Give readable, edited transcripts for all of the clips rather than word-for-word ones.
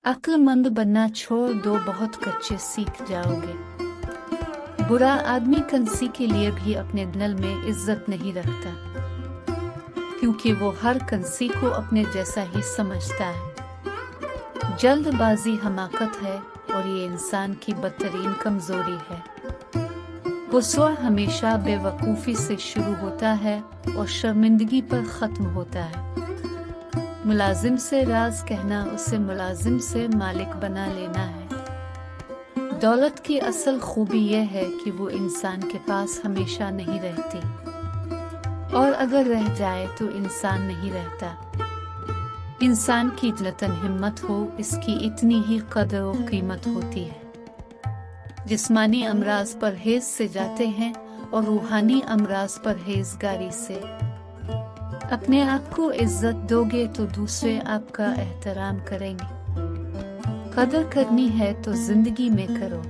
अक्लमंद बनना छोड़ दो, बहुत कच्चे सीख जाओगे। बुरा आदमी कंसी के लिए भी अपने दिल में इज्जत नहीं रखता, क्योंकि वो हर कंसी को अपने जैसा ही समझता है। जल्दबाजी हमाकत है और ये इंसान की बदतरीन कमजोरी है। गुस्सा हमेशा बेवकूफ़ी से शुरू होता है और शर्मिंदगी पर ख़त्म होता है। मुलाजिम से राज कहना उसे मुलाजिम से मालिक बना लेना है। दौलत की असल खूबी यह है कि वो इंसान के पास हमेशा नहीं रहती, और अगर रह जाए तो इंसान नहीं रहता। इंसान की जितनी हिम्मत हो, इसकी इतनी ही कदर और कीमत होती है। जिस्मानी अमराज परहेज से जाते हैं और रूहानी अमराज परहेजगारी से। अपने आप को इज्जत दोगे तो दूसरे आपका एहतराम करेंगे। कदर करनी है तो जिंदगी में करो।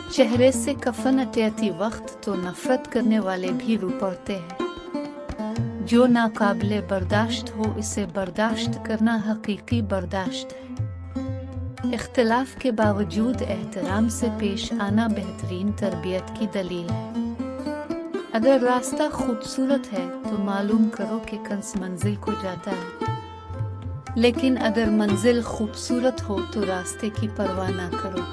चेहरे से कफन हटाती वक्त तो नफरत करने वाले भी रो पड़ते हैं। जो नाकाबिले बर्दाश्त हो, इसे बर्दाश्त करना हकीकी बर्दाश्त है। इख्तिलाफ के बावजूद एहतराम से पेश आना बेहतरीन तरबियत की दलील है। अगर रास्ता खूबसूरत है तो मालूम करो कि कंस मंजिल को जाता है, लेकिन अगर मंजिल खूबसूरत हो तो रास्ते की परवाह ना करो।